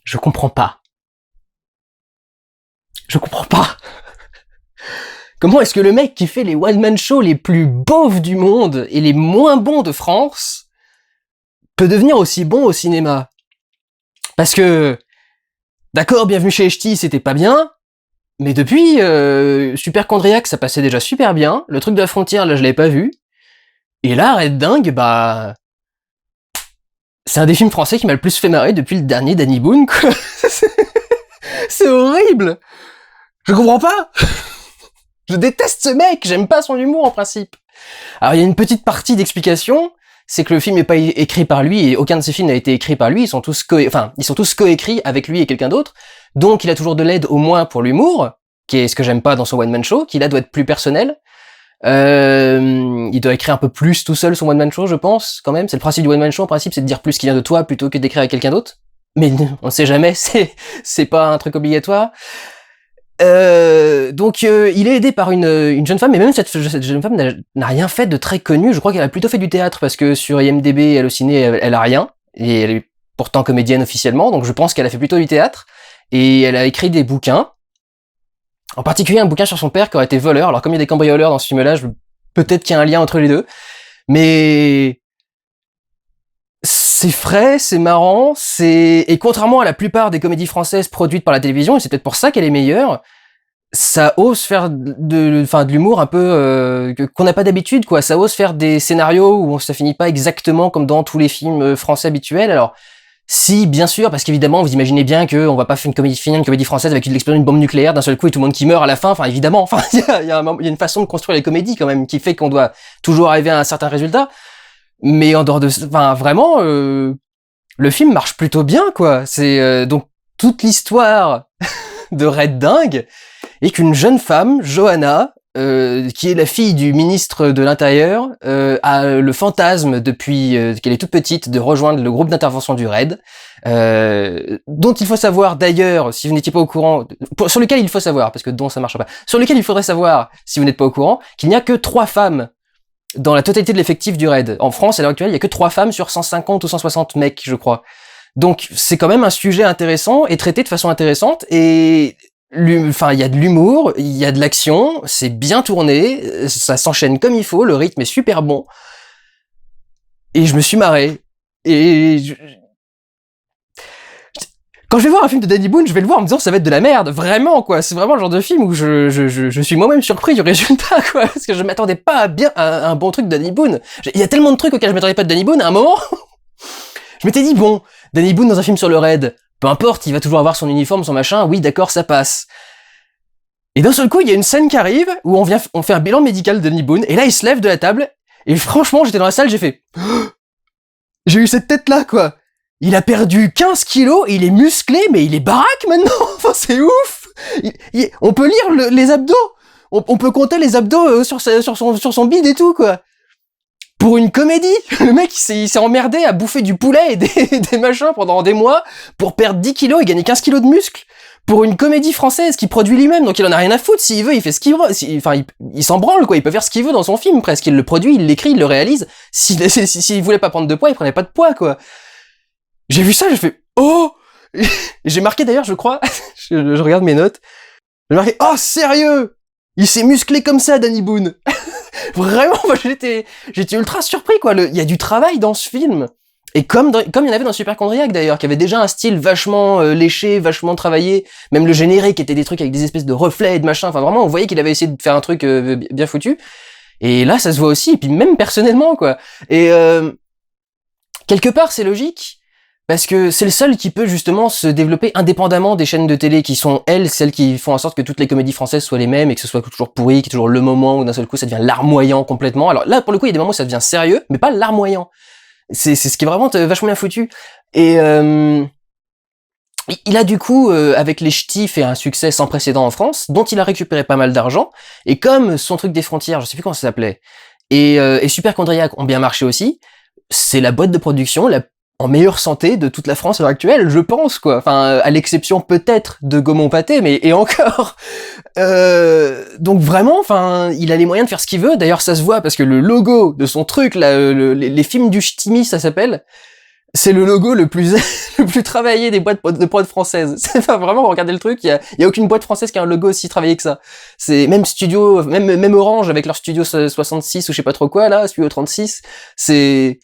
Je comprends pas. Je comprends pas. Comment est-ce que le mec qui fait les one-man shows les plus beaufs du monde et les moins bons de France peut devenir aussi bon au cinéma? Parce que, d'accord, Bienvenue chez les Ch'tis, c'était pas bien, mais depuis, Superchondriac, ça passait déjà super bien. Le truc de la frontière, là, je l'avais pas vu. Et là, Red Dingue, bah... c'est un des films français qui m'a le plus fait marrer depuis le dernier Danny Boone, quoi. C'est horrible. Je comprends pas. Je déteste ce mec, j'aime pas son humour en principe. Alors il y a une petite partie d'explication, c'est que le film n'est pas écrit par lui et aucun de ses films n'a été écrit par lui, ils sont tous coécrits avec lui et quelqu'un d'autre. Donc il a toujours de l'aide au moins pour l'humour, qui est ce que j'aime pas dans son one man show, qui là doit être plus personnel. Il doit écrire un peu plus tout seul son one man show, je pense, quand même. C'est le principe du one man show, en principe, c'est de dire plus qui vient de toi plutôt que d'écrire avec quelqu'un d'autre. Mais on sait jamais, c'est pas un truc obligatoire. Donc il est aidé par une jeune femme, mais même cette jeune femme n'a rien fait de très connu. Je crois qu'elle a plutôt fait du théâtre parce que sur IMDb et Allociné elle a rien et elle est pourtant comédienne officiellement, donc je pense qu'elle a fait plutôt du théâtre et elle a écrit des bouquins, en particulier un bouquin sur son père qui aurait été voleur. Alors comme il y a des cambrioleurs dans ce film-là, peut-être qu'il y a un lien entre les deux, mais c'est frais, c'est marrant, et contrairement à la plupart des comédies françaises produites par la télévision, et c'est peut-être pour ça qu'elle est meilleure, ça ose faire de l'humour un peu qu'on n'a pas d'habitude, quoi. Ça ose faire des scénarios où ça finit pas exactement comme dans tous les films français habituels. Alors si, bien sûr, parce qu'évidemment, vous imaginez bien que on va pas finir une comédie française avec l'explosion d'une bombe nucléaire d'un seul coup et tout le monde qui meurt à la fin. Enfin, évidemment, enfin, il y a une façon de construire les comédies quand même qui fait qu'on doit toujours arriver à un certain résultat. Mais en dehors de, enfin, vraiment, le film marche plutôt bien, quoi. C'est donc toute l'histoire de Red Dingue est qu'une jeune femme, Johanna, qui est la fille du ministre de l'Intérieur, a le fantasme depuis qu'elle est toute petite de rejoindre le groupe d'intervention du RAID, dont il faut savoir d'ailleurs, si vous n'étiez pas au courant, sur lequel il faut savoir, parce que dont ça marche pas, sur lequel il faudrait savoir, si vous n'êtes pas au courant, qu'il n'y a que 3 femmes dans la totalité de l'effectif du RAID. En France, à l'heure actuelle, il y a que 3 femmes sur 150 ou 160 mecs, je crois. Donc, c'est quand même un sujet intéressant et traité de façon intéressante et enfin, il y a de l'humour, il y a de l'action, c'est bien tourné, ça s'enchaîne comme il faut, le rythme est super bon. Et je me suis marré. Quand je vais voir un film de Danny Boone, je vais le voir en me disant ça va être de la merde, vraiment quoi. C'est vraiment le genre de film où je suis moi-même surpris du résultat quoi, parce que je m'attendais pas à un bon truc de Danny Boone. Il y a tellement de trucs auxquels je m'attendais pas de Danny Boone à un moment. Je m'étais dit bon, Danny Boone dans un film sur le raid, peu importe, il va toujours avoir son uniforme, son machin, oui d'accord ça passe. Et d'un seul coup il y a une scène qui arrive où on fait un bilan médical de Danny Boone et là il se lève de la table et franchement j'étais dans la salle, j'ai fait j'ai eu cette tête là quoi. Il a perdu 15 kilos, il est musclé, mais il est baraque maintenant. Enfin, c'est ouf. On peut lire les abdos. On peut compter les abdos sur son bide et tout, quoi. Pour une comédie, le mec, il s'est emmerdé à bouffer du poulet et des machins pendant des mois pour perdre 10 kilos et gagner 15 kilos de muscles. Pour une comédie française qu'il produit lui-même, donc il en a rien à foutre. S'il veut, il fait ce qu'il veut. Enfin, il s'en branle, quoi. Il peut faire ce qu'il veut dans son film, presque. Il le produit, il l'écrit, il le réalise. S'il voulait pas prendre de poids, il prenait pas de poids, quoi. J'ai vu ça, j'ai fait oh. J'ai marqué d'ailleurs, je crois, je regarde mes notes. J'ai marqué oh sérieux, il s'est musclé comme ça, Danny Boone. Vraiment, moi j'étais ultra surpris quoi. Il y a du travail dans ce film. Et comme il y en avait dans Superchondriac d'ailleurs, qui avait déjà un style vachement léché, vachement travaillé. Même le générique était des trucs avec des espèces de reflets et de machin. Enfin vraiment, on voyait qu'il avait essayé de faire un truc bien foutu. Et là, ça se voit aussi. Et puis même personnellement quoi. Et quelque part, c'est logique. Parce que c'est le seul qui peut justement se développer indépendamment des chaînes de télé qui sont, elles, celles qui font en sorte que toutes les comédies françaises soient les mêmes et que ce soit toujours pourri, qu'il y ait toujours le moment où d'un seul coup ça devient larmoyant complètement. Alors là, pour le coup, il y a des moments où ça devient sérieux, mais pas larmoyant. C'est ce qui est vraiment vachement bien foutu. Et il a du coup, avec les Ch'tis, fait un succès sans précédent en France, dont il a récupéré pas mal d'argent. Et comme son truc des frontières, je sais plus comment ça s'appelait, et Superchondriac ont bien marché aussi, c'est la boîte de production en meilleure santé de toute la France à l'heure actuelle, je pense, quoi. Enfin, à l'exception peut-être de Gaumont Pâté, mais et encore. Donc vraiment, enfin, il a les moyens de faire ce qu'il veut. D'ailleurs, ça se voit parce que le logo de son truc, là, les films du Ch'timi, ça s'appelle. c'est le logo le plus le plus travaillé des boîtes de prod françaises. C'est pas vraiment, regardez le truc, il y a aucune boîte française qui a un logo aussi travaillé que ça. C'est même studio, même Orange avec leur studio 66 ou je sais pas trop quoi là, studio 36, c'est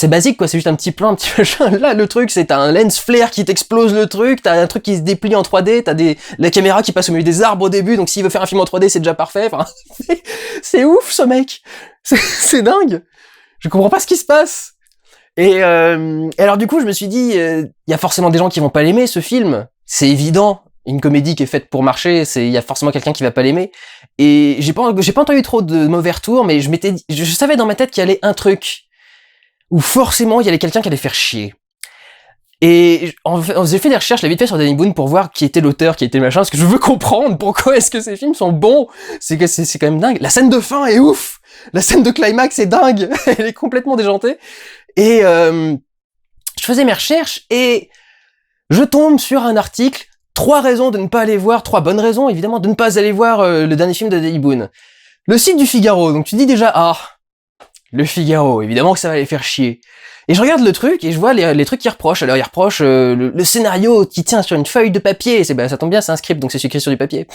basique quoi, c'est juste un petit plan, un petit machin. Là le truc c'est t'as un lens flare qui t'explose le truc, t'as un truc qui se déplie en 3D, t'as la caméra qui passe au milieu des arbres au début, donc s'il veut faire un film en 3D c'est déjà parfait. Enfin, c'est ouf ce mec, c'est dingue. Je comprends pas ce qui se passe. Et alors du coup, je me suis dit, il y a forcément des gens qui vont pas l'aimer ce film. C'est évident. Une comédie qui est faite pour marcher, il y a forcément quelqu'un qui va pas l'aimer. Et j'ai pas entendu trop de mauvais retours, mais je savais dans ma tête qu'il y allait un truc où forcément il y allait quelqu'un qui allait faire chier. Et j'ai fait des recherches, la vite fait sur Danny Boone pour voir qui était l'auteur, qui était le machin, parce que je veux comprendre pourquoi est-ce que ces films sont bons. C'est quand même dingue. La scène de fin est ouf. La scène de climax est dingue. Elle est complètement déjantée. Et je faisais mes recherches et je tombe sur un article, 3 raisons de ne pas aller voir, 3 bonnes raisons évidemment de ne pas aller voir le dernier film de Danny Boone. Le site du Figaro, donc tu dis déjà le Figaro, évidemment que ça va les faire chier. Et je regarde le truc et je vois les trucs qu'ils reprochent. Alors ils reprochent le scénario qui tient sur une feuille de papier, ça tombe bien, c'est un script donc c'est écrit sur du papier.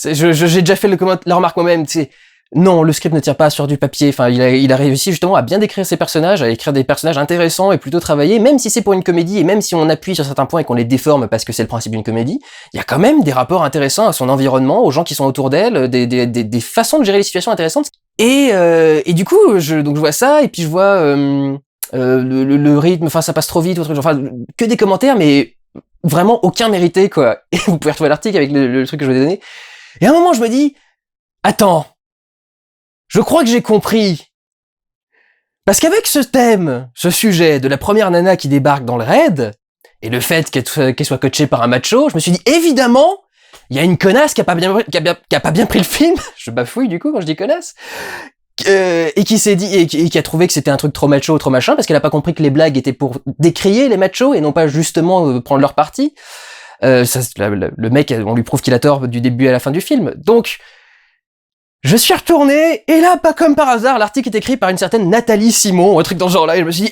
J'ai déjà fait la remarque moi-même, tu sais. Non, le script ne tient pas sur du papier. Enfin, il a réussi justement à bien décrire ses personnages, à écrire des personnages intéressants et plutôt travaillés, même si c'est pour une comédie et même si on appuie sur certains points et qu'on les déforme parce que c'est le principe d'une comédie, il y a quand même des rapports intéressants à son environnement, aux gens qui sont autour d'elle, des façons de gérer les situations intéressantes. Et du coup, je vois ça et puis je vois le rythme, enfin ça passe trop vite, enfin que des commentaires, mais vraiment aucun mérité quoi. Et vous pouvez retrouver l'article avec le truc que je vous ai donné. Et à un moment, je me dis, attends. Je crois que j'ai compris. Parce qu'avec ce thème, ce sujet de la première nana qui débarque dans le raid, et le fait qu'elle soit coachée par un macho, je me suis dit, évidemment, il y a une connasse qui a pas bien pris le film, je bafouille du coup quand je dis connasse, et qui s'est dit, et qui a trouvé que c'était un truc trop macho, trop machin, parce qu'elle a pas compris que les blagues étaient pour décrier les machos et non pas justement prendre leur parti. Le mec, on lui prouve qu'il a tort du début à la fin du film. Donc, je suis retourné, et là, pas comme par hasard, l'article est écrit par une certaine Nathalie Simon, un truc dans ce genre-là, et je me suis dit,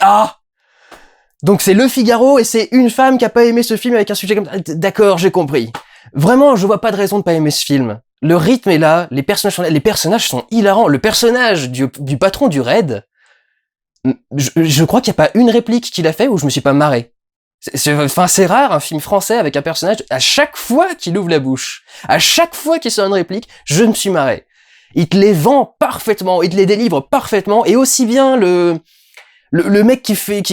donc c'est Le Figaro, et c'est une femme qui a pas aimé ce film avec un sujet comme ça. D'accord, j'ai compris. Vraiment, je vois pas de raison de pas aimer ce film. Le rythme est là, les personnages sont là, les personnages sont hilarants. Le personnage du patron du raid, je crois qu'il y a pas une réplique qu'il a fait où je me suis pas marré. C'est rare un film français avec un personnage, à chaque fois qu'il ouvre la bouche, à chaque fois qu'il sort une réplique, je me suis marré. Il te les vend parfaitement, il te les délivre parfaitement, et aussi bien le mec qui fait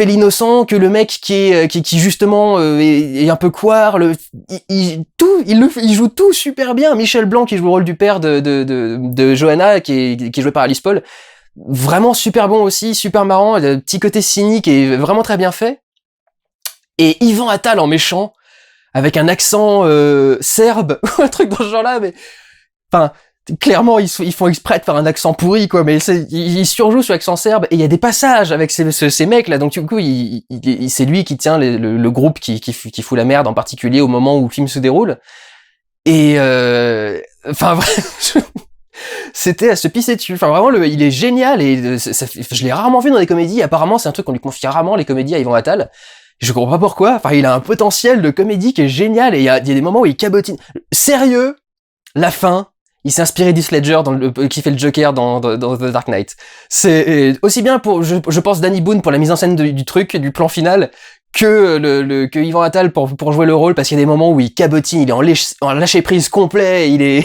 l'innocent que le mec qui justement est un peu couard, il joue tout super bien. Michel Blanc qui joue le rôle du père de Johanna qui est joué par Alice Paul, vraiment super bon aussi, super marrant, le petit côté cynique est vraiment très bien fait. Et Yvan Attal en méchant avec un accent serbe ou un truc dans ce genre-là, mais enfin, clairement, ils font exprès de faire un accent pourri, quoi, mais ils surjouent sur l'accent serbe, et il y a des passages avec ces mecs-là, donc du coup, c'est lui qui tient le groupe qui fout la merde, en particulier au moment où le film se déroule, et enfin, c'était à se pisser dessus, enfin vraiment, il est génial, et je l'ai rarement vu dans des comédies, apparemment, c'est un truc qu'on lui confie rarement, les comédies à Yvan Attal. Je comprends pas pourquoi, enfin, il a un potentiel de comédie qui est génial, et il y a des moments où il cabotine. Sérieux, la fin, il s'est inspiré d'Heath Ledger qui fait le Joker dans The Dark Knight. C'est aussi bien pour, je pense, Danny Boone pour la mise en scène du truc, du plan final, que que Yvan Attal pour jouer le rôle, parce qu'il y a des moments où il cabotine, il est en lâcher prise complet, il est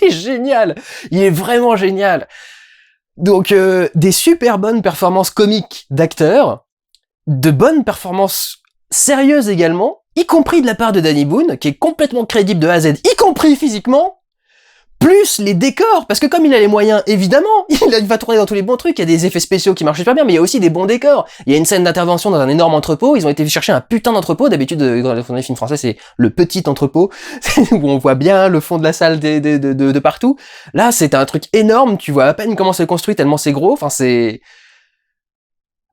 génial. Il est vraiment génial. Donc, des super bonnes performances comiques d'acteurs, de bonnes performances sérieuses également, y compris de la part de Danny Boone, qui est complètement crédible de A à Z, y compris physiquement, plus les décors, parce que comme il a les moyens, évidemment, il va tourner dans tous les bons trucs, il y a des effets spéciaux qui marchent super bien, mais il y a aussi des bons décors. Il y a une scène d'intervention dans un énorme entrepôt, ils ont été chercher un putain d'entrepôt, d'habitude, dans les films français, c'est le petit entrepôt, où on voit bien le fond de la salle de partout. Là, c'est un truc énorme, tu vois à peine comment c'est construit, tellement c'est gros, enfin c'est...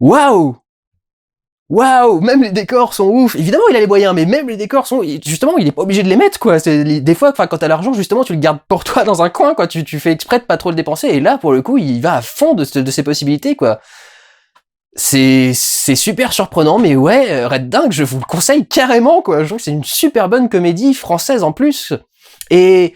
Waouh! Waouh, même les décors sont ouf. Évidemment, il a les moyens, mais même les décors sont, justement, il est pas obligé de les mettre, quoi. Des fois, enfin, quand t'as l'argent, justement, tu le gardes pour toi dans un coin, quoi. Tu fais exprès de pas trop le dépenser. Et là, pour le coup, il va à fond de ses possibilités, quoi. c'est super surprenant, mais ouais, Red Dingue, je vous le conseille carrément, quoi. Je trouve que c'est une super bonne comédie française en plus. Et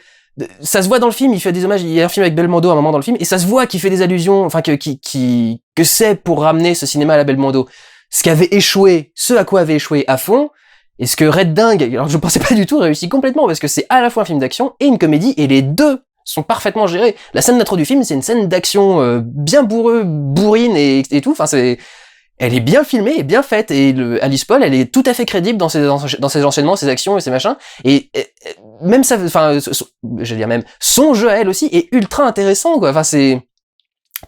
ça se voit dans le film, il fait des hommages, il y a un film avec Belmondo à un moment dans le film, et ça se voit qu'il fait des allusions, enfin que c'est pour ramener ce cinéma à la Belmondo. Ce qui avait échoué, ce à quoi avait échoué à fond, et ce que Red Dingue, alors je pensais pas du tout, réussit complètement, parce que c'est à la fois un film d'action et une comédie, et les deux sont parfaitement gérés. La scène d'intro du film, c'est une scène d'action bien bourrine et tout, enfin elle est bien filmée et bien faite, et Alice Paul, elle est tout à fait crédible dans ses enchaînements, ses actions et ses machins, et même ça, enfin, j'allais dire même, son jeu à elle aussi est ultra intéressant, quoi. Enfin, c'est,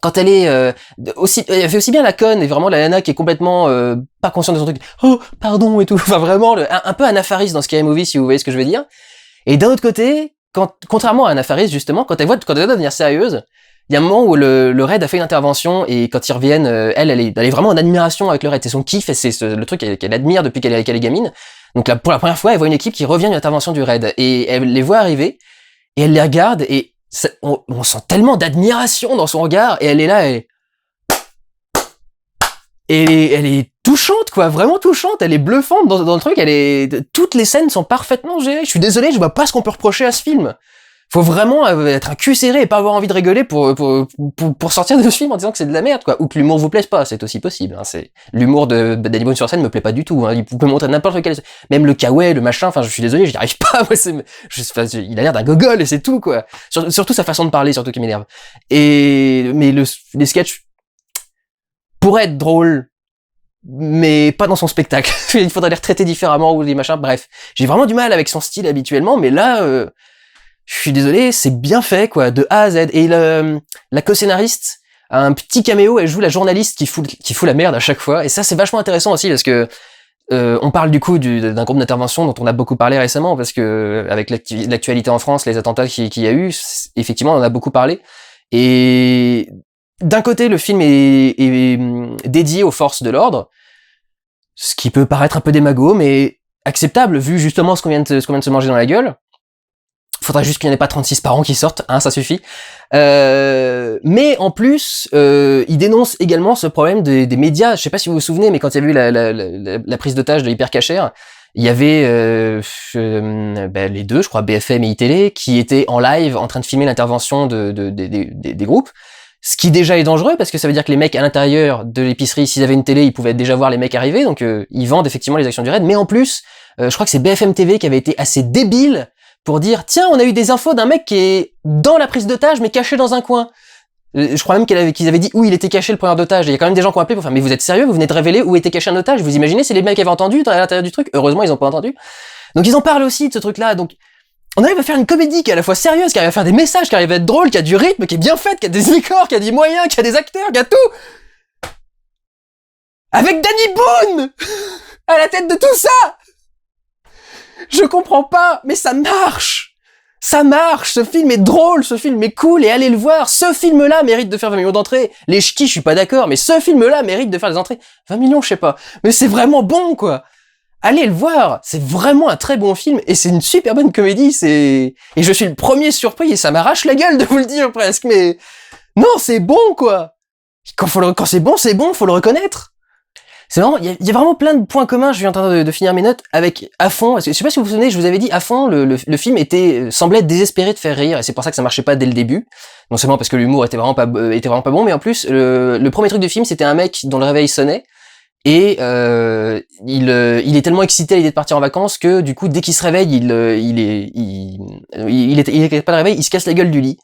quand elle est aussi, elle fait aussi bien la conne, et vraiment la nana qui est complètement pas consciente de son truc, oh pardon et tout, enfin vraiment un peu Anna Faris dans Scary Movie, si vous voyez ce que je veux dire. Et d'un autre côté, contrairement à Anna Faris justement, quand elle doit devenir sérieuse, il y a un moment où le raid a fait une intervention, et quand ils reviennent, elle est vraiment en admiration avec le raid, c'est son kiff, et c'est le truc qu'elle admire depuis qu'elle est gamine. Donc là, pour la première fois, elle voit une équipe qui revient d'une intervention du raid, et elle les voit arriver, et elle les regarde, et on sent tellement d'admiration dans son regard, et elle est là, elle est touchante, quoi, vraiment touchante, elle est bluffante dans le truc, toutes les scènes sont parfaitement gérées. Je suis désolé, je vois pas ce qu'on peut reprocher à ce film. Faut vraiment être un cul serré et pas avoir envie de rigoler pour sortir de ce film en disant que c'est de la merde, quoi. Ou que l'humour vous plaise pas, c'est aussi possible, hein. C'est, l'humour de Danny Boone sur scène me plaît pas du tout, hein. Il peut montrer n'importe quel, même le kawaii, le machin, enfin, je suis désolé, j'y arrive pas, moi, il a l'air d'un gogol et c'est tout, quoi. Surtout sa façon de parler, surtout qui m'énerve. Mais les sketchs pourraient être drôles, mais pas dans son spectacle. Il faudrait les retraiter différemment ou des machins, bref. J'ai vraiment du mal avec son style habituellement, mais là, je suis désolé, c'est bien fait, quoi, de A à Z. Et la co-scénariste a un petit caméo, elle joue la journaliste qui fout la merde à chaque fois. Et ça, c'est vachement intéressant aussi, parce que on parle du coup d'un groupe d'intervention dont on a beaucoup parlé récemment, parce que avec l'actualité en France, les attentats qu'il y a eu, effectivement, on en a beaucoup parlé. Et d'un côté, le film est dédié aux forces de l'ordre, ce qui peut paraître un peu démago, mais acceptable, vu justement ce qu'on vient de se manger dans la gueule. Faudrait juste qu'il n'y en ait pas 36 par an qui sortent, hein, ça suffit. Mais en plus, il dénonce également ce problème des médias. Je sais pas si vous vous souvenez, mais quand il y a eu la prise d'otage de Hypercacher, il y avait les deux, je crois, BFM et iTélé, qui étaient en live en train de filmer l'intervention des groupes. Ce qui déjà est dangereux, parce que ça veut dire que les mecs à l'intérieur de l'épicerie, s'ils avaient une télé, ils pouvaient déjà voir les mecs arriver, donc ils vendent effectivement les actions du raid. Mais en plus, je crois que c'est BFM TV qui avait été assez débile pour dire, tiens, on a eu des infos d'un mec qui est dans la prise d'otage, mais caché dans un coin. Je crois même qu'ils avaient dit où il était caché, le preneur d'otage. Et il y a quand même des gens qui ont appelé pour faire, mais vous êtes sérieux, vous venez de révéler où était caché un otage, vous imaginez si les mecs avaient entendu à l'intérieur du truc? Heureusement, ils ont pas entendu. Donc ils en parlent aussi de ce truc-là, donc on arrive à faire une comédie qui est à la fois sérieuse, qui arrive à faire des messages, qui arrive à être drôle, qui a du rythme, qui est bien faite, qui a des décors, qui a des moyens, qui a des acteurs, qui a tout. Avec Danny Boone à la tête de tout ça. Je comprends pas, mais ça marche. Ça marche, ce film est drôle, ce film est cool, et allez le voir, ce film-là mérite de faire 20 millions d'entrées. Les ch'tis, je suis pas d'accord, mais ce film-là mérite de faire des entrées. 20 millions, je sais pas. Mais c'est vraiment bon, quoi. Allez le voir, c'est vraiment un très bon film, et c'est une super bonne comédie, et je suis le premier surpris, et ça m'arrache la gueule de vous le dire presque, mais non, c'est bon, quoi. Quand c'est bon, faut le reconnaître. C'est vraiment, il y a vraiment plein de points communs. Je suis en train de finir mes notes avec À fond. Parce que, je sais pas si vous vous souvenez, je vous avais dit, À fond, le film semblait être désespéré de faire rire, et c'est pour ça que ça marchait pas dès le début. Non seulement parce que l'humour était vraiment pas bon, mais en plus, le premier truc du film, c'était un mec dont le réveil sonnait, et il est tellement excité à l'idée de partir en vacances que du coup, dès qu'il se réveille, il est pas de réveil, il se casse la gueule du lit,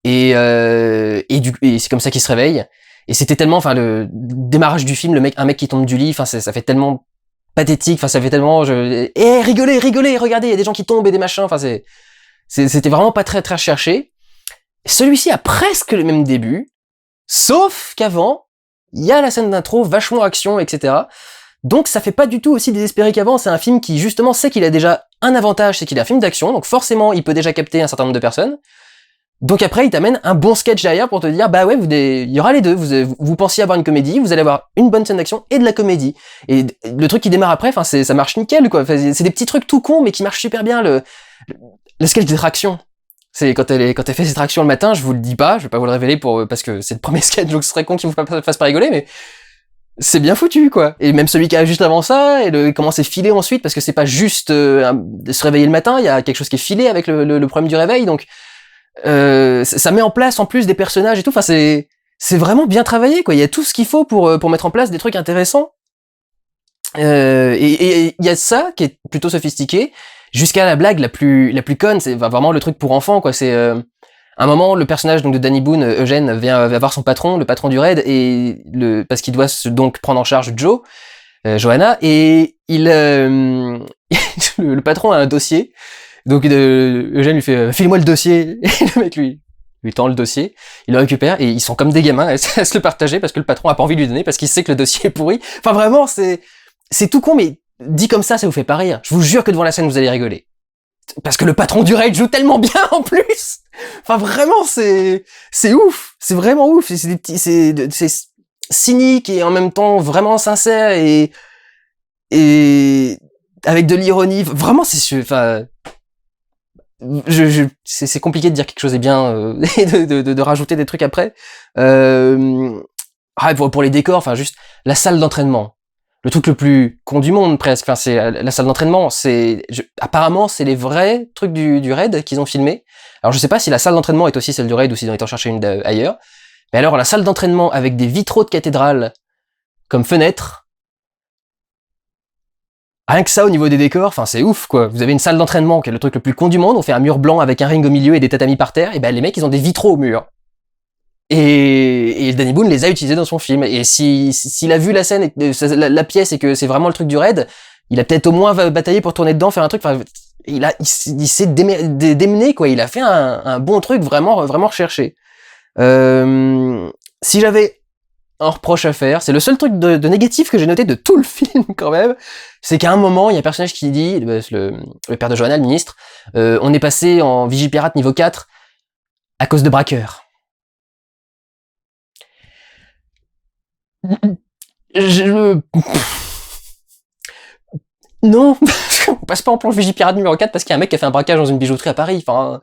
et c'est comme ça qu'il se réveille. Et c'était tellement, enfin, le démarrage du film, un mec qui tombe du lit, enfin, ça fait tellement pathétique, enfin, ça fait tellement, rigolez, regardez, il y a des gens qui tombent et des machins, enfin, c'était vraiment pas très, très recherché. Celui-ci a presque le même début, sauf qu'avant, il y a la scène d'intro, vachement action, etc. Donc, ça fait pas du tout aussi désespéré qu'avant, c'est un film qui, justement, sait qu'il a déjà un avantage, c'est qu'il est un film d'action, donc forcément, il peut déjà capter un certain nombre de personnes. Donc après, il t'amène un bon sketch derrière pour te dire, bah ouais, il y aura les deux. Vous pensiez avoir une comédie, vous allez avoir une bonne scène d'action et de la comédie. Et le truc qui démarre après, enfin, ça marche nickel, quoi. Enfin, c'est des petits trucs tout cons, mais qui marchent super bien. Le sketch des tractions. C'est quand elle fait ses tractions le matin, je vous le dis pas, je vais pas vous le révéler parce que c'est le premier sketch, donc ce serait con qu'il vous fasse pas rigoler, mais c'est bien foutu, quoi. Et même celui qui a juste avant ça, et comment c'est filé ensuite, parce que c'est pas juste de se réveiller le matin, il y a quelque chose qui est filé avec le problème du réveil, donc ça met en place en plus des personnages et tout. Enfin, c'est vraiment bien travaillé, quoi. Il y a tout ce qu'il faut pour mettre en place des trucs intéressants. Et il y a ça qui est plutôt sophistiqué, jusqu'à la blague la plus conne. C'est vraiment le truc pour enfants, quoi. C'est à un moment, le personnage donc de Danny Boone, Eugène, va voir son patron, le patron du raid, et parce qu'il doit donc prendre en charge Joe, Johanna, et le patron a un dossier. Donc Eugène lui fait file-moi le dossier, et le mec lui tend le dossier, il le récupère, et ils sont comme des gamins à se le partager parce que le patron a pas envie de lui donner parce qu'il sait que le dossier est pourri. Enfin vraiment, c'est tout con, mais dit comme ça vous fait pas rire. Je vous jure que devant la scène vous allez rigoler. Parce que le patron du raid joue tellement bien en plus. Enfin vraiment, c'est ouf, c'est vraiment ouf. C'est cynique et en même temps vraiment sincère et avec de l'ironie. Vraiment, enfin, c'est compliqué de dire quelque chose est bien et de rajouter des trucs après. Pour les décors, enfin juste la salle d'entraînement. Le truc le plus con du monde presque, enfin c'est la salle d'entraînement, apparemment c'est les vrais trucs du raid qu'ils ont filmé. Alors je sais pas si la salle d'entraînement est aussi celle du raid ou s'ils ont été en chercher une ailleurs. Mais alors la salle d'entraînement avec des vitraux de cathédrale comme fenêtre, rien que ça au niveau des décors, enfin c'est ouf quoi. Vous avez une salle d'entraînement qui est le truc le plus con du monde, on fait un mur blanc avec un ring au milieu et des tatamis par terre, et ben les mecs ils ont des vitraux au mur. Et Danny Boone les a utilisés dans son film. Et s'il a vu la scène, la pièce, et que c'est vraiment le truc du raid, il a peut-être au moins bataillé pour tourner dedans, faire un truc. Enfin, il s'est démené quoi. Il a fait un bon truc vraiment recherché. Si j'avais un reproche à faire, c'est le seul truc de négatif que j'ai noté de tout le film quand même, c'est qu'à un moment il y a un personnage qui dit, le père de Johanna, le ministre, on est passé en Vigipirate niveau 4 à cause de braqueurs. Non, on passe pas en planche Vigipirate numéro 4 parce qu'il y a un mec qui a fait un braquage dans une bijouterie à Paris, enfin,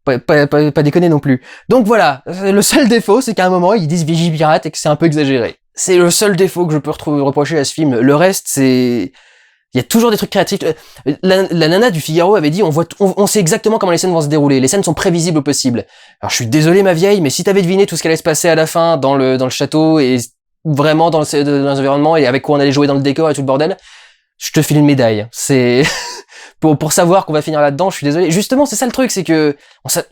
pas déconner non plus. Donc voilà, le seul défaut, c'est qu'à un moment, ils disent Vigipirate et que c'est un peu exagéré. C'est le seul défaut que je peux reprocher à ce film. Le reste, il y a toujours des trucs créatifs. La nana du Figaro avait dit, on sait exactement comment les scènes vont se dérouler. Les scènes sont prévisibles au possible. Alors je suis désolé ma vieille, mais si t'avais deviné tout ce qui allait se passer à la fin dans le château et vraiment dans l'environnement et avec quoi on allait jouer dans le décor et tout le bordel, je te file une médaille. C'est pour savoir qu'on va finir là-dedans, je suis désolé. Justement, c'est ça le truc, c'est que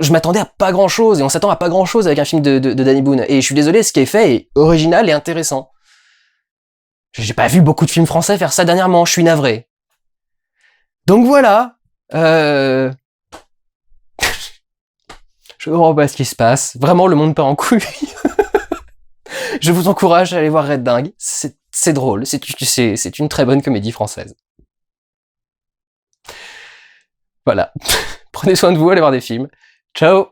je m'attendais à pas grand-chose et on s'attend à pas grand-chose avec un film de Danny Boone. Et je suis désolé, ce qui est fait est original et intéressant. J'ai pas vu beaucoup de films français faire ça dernièrement, je suis navré. Donc voilà. Je comprends pas ce qui se passe. Vraiment, le monde part en couille. Je vous encourage à aller voir Red Dingue. C'est drôle. C'est une très bonne comédie française. Voilà. Prenez soin de vous, allez voir des films. Ciao!